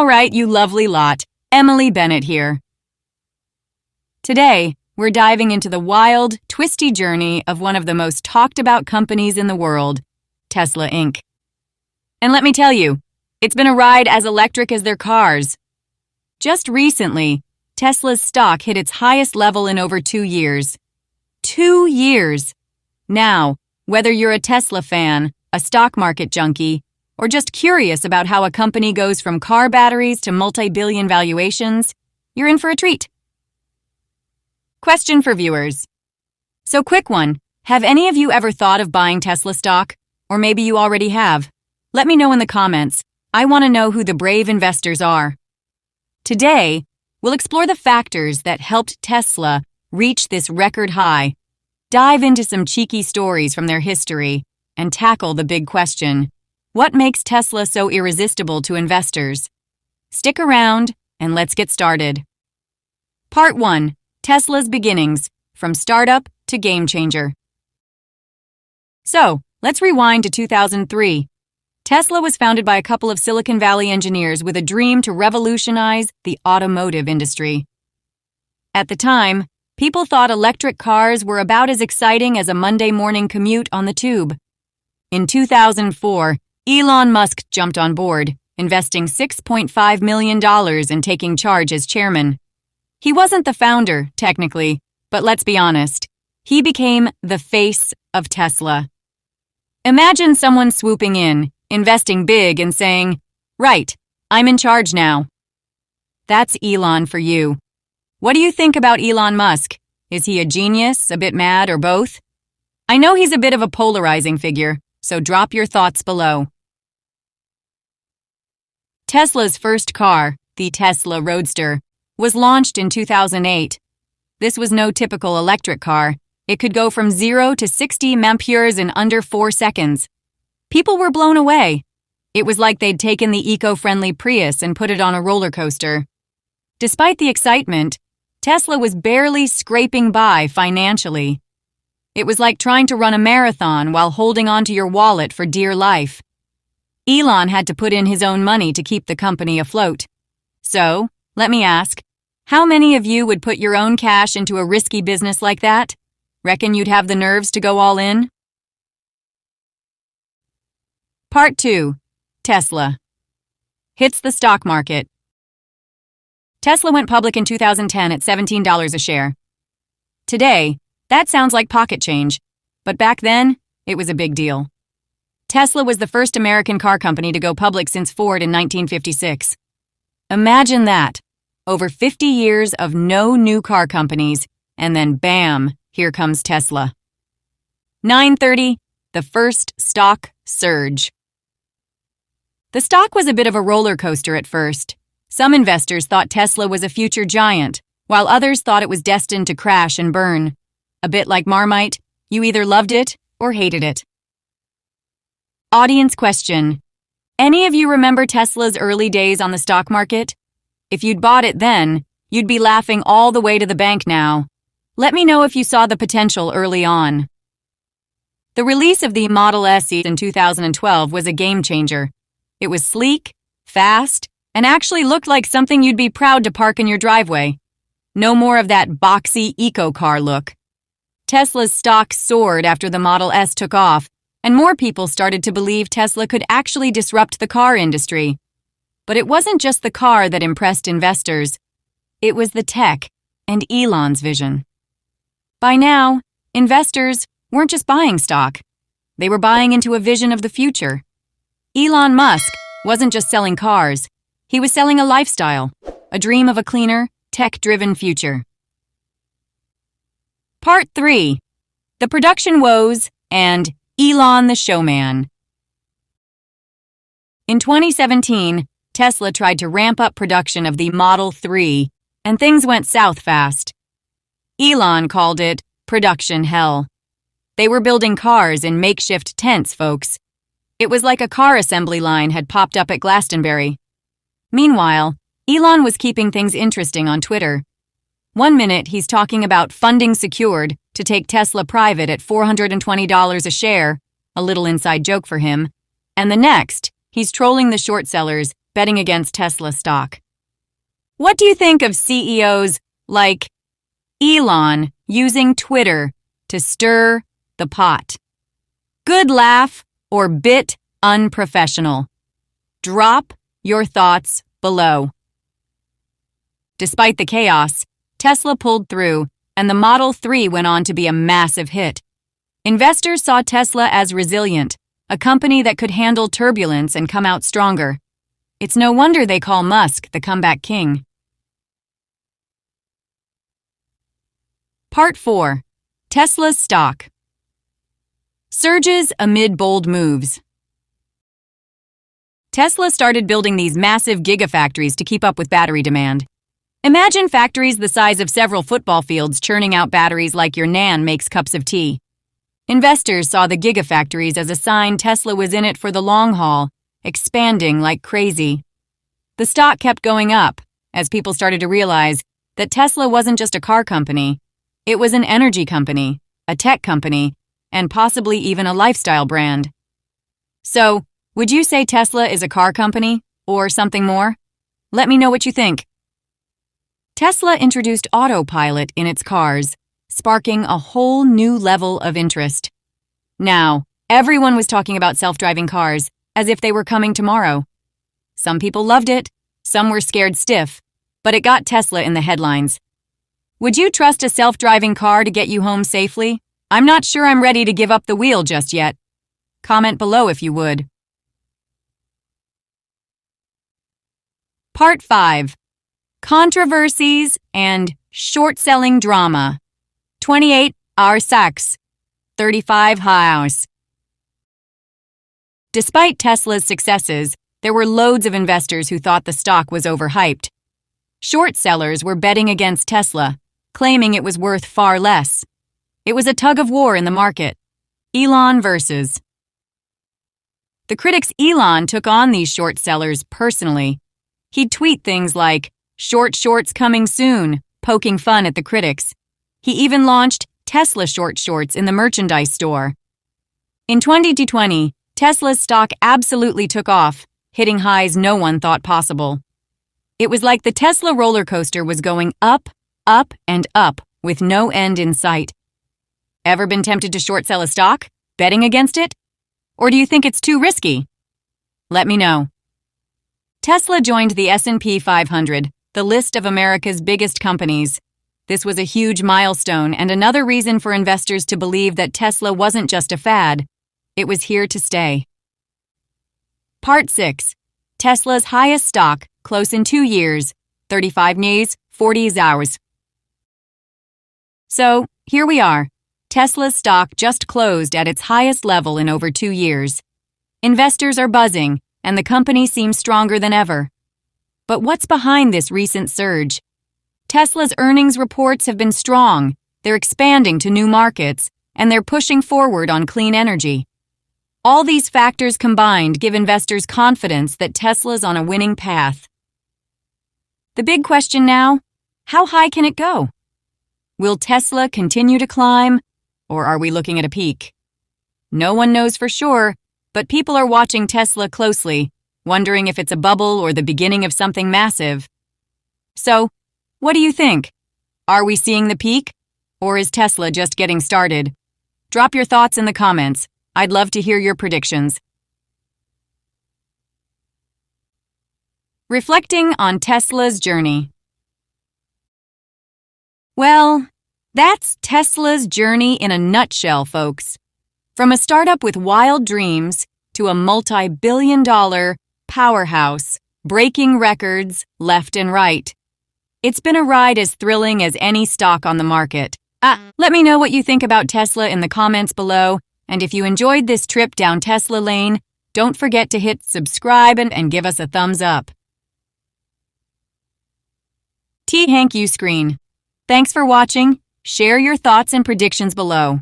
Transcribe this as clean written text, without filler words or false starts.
right, you lovely lot. Emily Bennett here. Today, we're diving into the wild, twisty journey of one of the most talked about companies in the world, Tesla Inc. And let me tell you, it's been a ride as electric as their cars. Just recently, Tesla's stock hit its highest level in over 2 years. 2 years! Now, whether you're a Tesla fan, a stock market junkie, or just curious about how a company goes from car batteries to multi-billion valuations, you're in for a treat. Question for viewers. So quick one, have any of you ever thought of buying Tesla stock? Or maybe you already have. Let me know in the comments. I want to know who the brave investors are. Today, we'll explore the factors that helped Tesla reach this record high, dive into some cheeky stories from their history, and tackle the big question: what makes Tesla so irresistible to investors? Stick around, and let's get started. Part 1. Tesla's beginnings, from startup to game changer. So, let's rewind to 2003. Tesla was founded by a couple of Silicon Valley engineers with a dream to revolutionize the automotive industry. At the time, people thought electric cars were about as exciting as a Monday morning commute on the tube. In 2004, Elon Musk jumped on board, investing $6.5 million and taking charge as chairman. He wasn't the founder, technically, but let's be honest, he became the face of Tesla. Imagine someone swooping in, investing big and saying, "Right, I'm in charge now." That's Elon for you. What do you think about Elon Musk? Is he a genius, a bit mad, or both? I know he's a bit of a polarizing figure, so drop your thoughts below. Tesla's first car, the Tesla Roadster, was launched in 2008. This was no typical electric car. It could go from 0 to 60 mph in under 4 seconds. People were blown away. It was like they'd taken the eco-friendly Prius and put it on a roller coaster. Despite the excitement, Tesla was barely scraping by financially. It was like trying to run a marathon while holding onto your wallet for dear life. Elon had to put in his own money to keep the company afloat. So, let me ask, how many of you would put your own cash into a risky business like that? Reckon you'd have the nerves to go all in? Part 2. Tesla hits the stock market. Tesla went public in 2010 at $17 a share. Today, that sounds like pocket change, but back then, it was a big deal. Tesla was the first American car company to go public since Ford in 1956. Imagine that. Over 50 years of no new car companies, and then bam, here comes Tesla. 9:30, the first stock surge. The stock was a bit of a roller coaster at first. Some investors thought Tesla was a future giant, while others thought it was destined to crash and burn. A bit like Marmite, you either loved it or hated it. Audience question. Any of you remember Tesla's early days on the stock market? If you'd bought it then, you'd be laughing all the way to the bank now. Let me know if you saw the potential early on. The release of the Model S in 2012 was a game changer. It was sleek, fast, and actually looked like something you'd be proud to park in your driveway. No more of that boxy eco-car look. Tesla's stock soared after the Model S took off, and more people started to believe Tesla could actually disrupt the car industry. But it wasn't just the car that impressed investors. It was the tech and Elon's vision. By now, investors weren't just buying stock. They were buying into a vision of the future. Elon Musk wasn't just selling cars. He was selling a lifestyle, a dream of a cleaner, tech-driven future. Part 3. The production woes and Elon the showman. In 2017, Tesla tried to ramp up production of the Model 3, and things went south fast. Elon called it production hell. They were building cars in makeshift tents, folks. It was like a car assembly line had popped up at Glastonbury. Meanwhile, Elon was keeping things interesting on Twitter. One minute, he's talking about funding secured to take Tesla private at $420 a share, a little inside joke for him, and the next, he's trolling the short sellers betting against Tesla stock. What do you think of CEOs like Elon using Twitter to stir the pot? Good laugh or bit unprofessional? Drop your thoughts below. Despite the chaos, Tesla pulled through, and the Model 3 went on to be a massive hit. Investors saw Tesla as resilient, a company that could handle turbulence and come out stronger. It's no wonder they call Musk the comeback king. Part 4. Tesla's stock. Surges amid bold moves. Tesla started building these massive Gigafactories to keep up with battery demand. Imagine factories the size of several football fields churning out batteries like your Nan makes cups of tea. Investors saw the Gigafactories as a sign Tesla was in it for the long haul, expanding like crazy. The stock kept going up as people started to realize that Tesla wasn't just a car company. It was an energy company, a tech company, and possibly even a lifestyle brand. So, would you say Tesla is a car company or something more? Let me know what you think. Tesla introduced autopilot in its cars, sparking a whole new level of interest. Now, everyone was talking about self-driving cars as if they were coming tomorrow. Some people loved it, some were scared stiff, but it got Tesla in the headlines. Would you trust a self-driving car to get you home safely? I'm not sure I'm ready to give up the wheel just yet. Comment below if you would. Part 5. Controversies and short-selling drama. 28 Sachs, 35 Powerhouse. Despite Tesla's successes, there were loads of investors who thought the stock was overhyped. Short sellers were betting against Tesla, claiming it was worth far less. It was a tug of war in the market. Elon versus. The critics Elon took on these short sellers personally. He'd tweet things like, "Short shorts coming soon," poking fun at the critics. He even launched Tesla short shorts in the merchandise store. In 2020, Tesla's stock absolutely took off, hitting highs no one thought possible. It was like the Tesla roller coaster was going up, up, and up with no end in sight. Ever been tempted to short sell a stock, betting against it? Or do you think it's too risky? Let me know. Tesla joined the S&P 500, the list of America's biggest companies. This was a huge milestone and another reason for investors to believe that Tesla wasn't just a fad. It was here to stay. Part 6. Tesla's highest stock, close in 2 years, 35 days, 40 hours. So, here we are. Tesla's stock just closed at its highest level in over 2 years. Investors are buzzing, and the company seems stronger than ever. But what's behind this recent surge? Tesla's earnings reports have been strong, they're expanding to new markets, and they're pushing forward on clean energy. All these factors combined give investors confidence that Tesla's on a winning path. The big question now, how high can it go? Will Tesla continue to climb, or are we looking at a peak? No one knows for sure, but people are watching Tesla closely, wondering if it's a bubble or the beginning of something massive. So, what do you think? Are we seeing the peak, or is Tesla just getting started? Drop your thoughts in the comments. I'd love to hear your predictions. Reflecting on Tesla's journey. Well, that's Tesla's journey in a nutshell, folks. From a startup with wild dreams to a multi-billion-dollar powerhouse, breaking records left and right. It's been a ride as thrilling as any stock on the market. Let me know what you think about Tesla in the comments below, and if you enjoyed this trip down Tesla lane, don't forget to hit subscribe and give us a thumbs up. Thank you screen. Thanks for watching. Share your thoughts and predictions below.